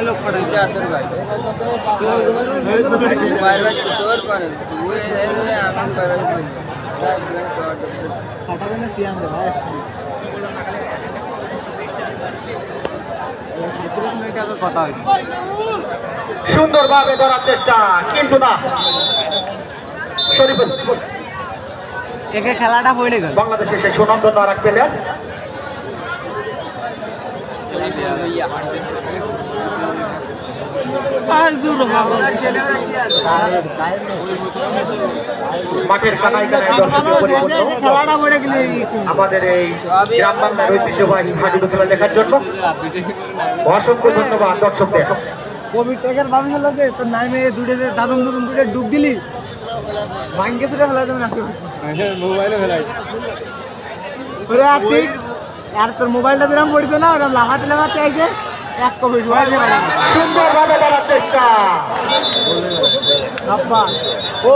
লোক পাঠাইতে আতর ভাই বাইরে বাইরে তোর করে তুই আমি বাইরে পাঠাবে না সিয়াম রে ভাই কথা হয়েছে সুন্দরভাবে ধরার চেষ্টা কিন্তু না শরীফুল একে খেলাটা পড়ে গেল বাংলাদেশের সেই সুনামধন্য আর এক প্লেয়ার মাঠের কানায় আমাদের এই গ্রাম বাংলার ঐতিহ্যবাহী হাডুডু খেলা দেখার জন্য অসংখ্য ধন্যবাদ দর্শকদের। কোভিড টাকার ভাবি হলো যে তোর নামে দুটো দাদুম দুদুম দুটো ডুব দিলি ভাঙ্গে সেটা ফেলা যাবে না মোবাইলে ফেলাই আর তোর মোবাইলটা যেরকম পড়ছে না ওরকম লাফাতে লাফাতে আইছে এক কোভিড সুন্দরভাবে করার চেষ্টা আব্বা ও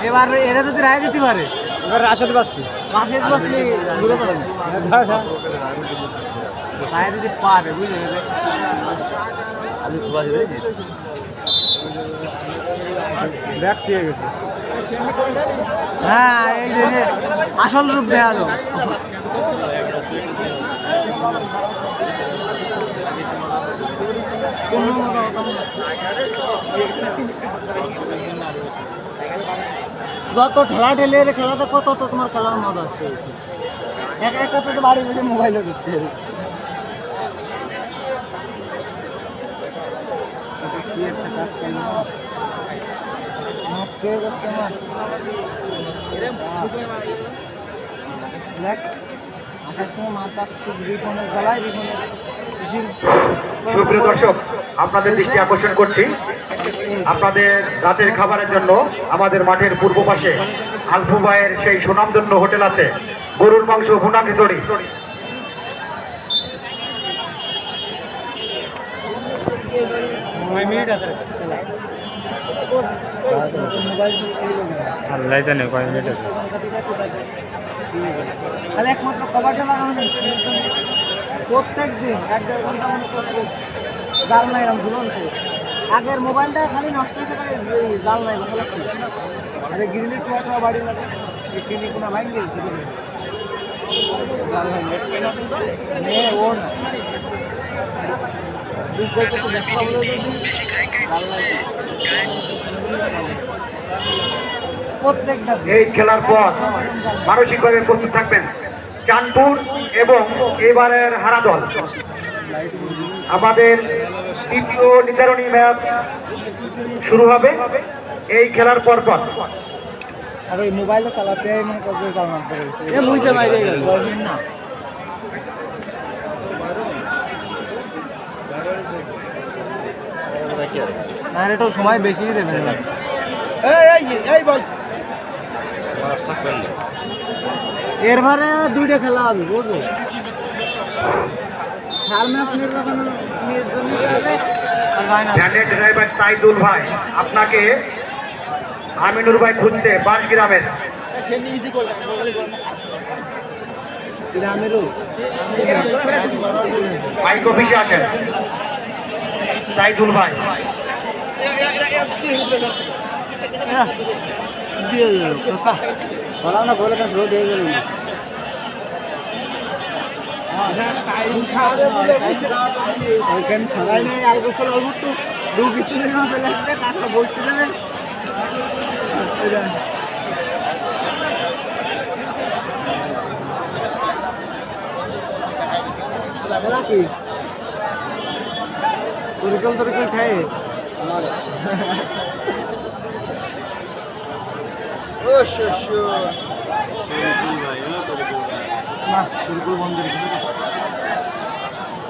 এবার এরা যদি রায় দিতে পারে এবার রাশাদ বাসলি রায় দিতে পারে বুঝলে দেখছি হয়ে গেছে হ্যাঁ এই যে আসল রূপ দেওয়া যাবে যত ঠেলা ঠেলে খেলাতে কত তো তোমার খেলার মজা আসছে একা একা তো বাড়ি বসে মোবাইলও দেখতে হবে কি একটা কাজ করলো সুপ্রিয় দর্শক আপনাদের দৃষ্টি আকর্ষণ করছি আপনাদের রাতের খাবারের জন্য আমাদের মাঠের পূর্ব পাশে আলফুবাইয়ের সেই সুনামধন্য হোটেল আছে গরুর মাংস ভুনা খিচুড়ি আল্লাহ জানে কয় মিনিট আছে তাহলে একমাত্র কভারটা লাগানো নেই প্রত্যেক দিন 1-1.5 ঘন্টা মনে করছে জাল নাই এরকম ঝুলন আগের মোবাইলটা খালি নষ্ট হয়েছে জাল নাই ভালো লাগছে আরে গিরিলি ছোঁয়া বাড়ি লাগে গিরিলি কোনো ভাই গেছে জাল নাই ও না এই খেলার পর মানসিকভাবে প্রস্তুত থাকবেন চাঁদপুর এবং এবারের হারা দল আমাদের তৃতীয় নির্ধারণী ম্যাচ শুরু হবে এই খেলার পর পর আর ওই মোবাইলটা চালাতে মনে করছে না আর এটা সময় বেশি দেবে এর ভারে দুইটা খেলা হবে বুঝলো ড্রাইভার সাইদুল ভাই আপনাকে আমিনুর ভাই খুঁজছে বাস গ্রামের বাইক অফিসে আসেন সাইদুল ভাই না বলে দিয়ে গেল ছড়াই নেই আর বছর একটু দু কিছু কাঠটা বলছি নাকি তরিকল খাই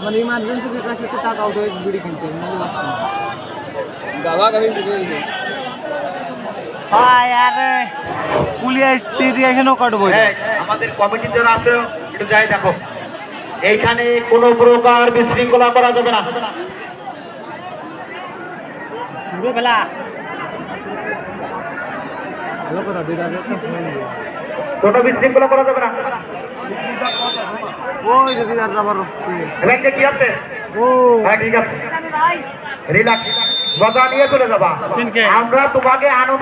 মানে ইমার্জেন্সি কাছে টাকা উঠে বিড়ি কিনতে গাভা গাভি ভাই আরে পুলিশ এখানেও কাটবো এই, আমাদের কমিটি যারা আছে একটু যাই দেখো, এইখানে কোনো প্রকার বিশৃঙ্খলা করা যাবে না। বেলা কোনো বিশৃঙ্খলা করা যাবে না। ওই যদি আবার হচ্ছে ব্যাংকে কি আছে? ও হ্যাঁ ঠিক আছে, রিল্যাক্স, মজা নিয়ে চলে যাবা। আমরা তোমাকে আনন্দ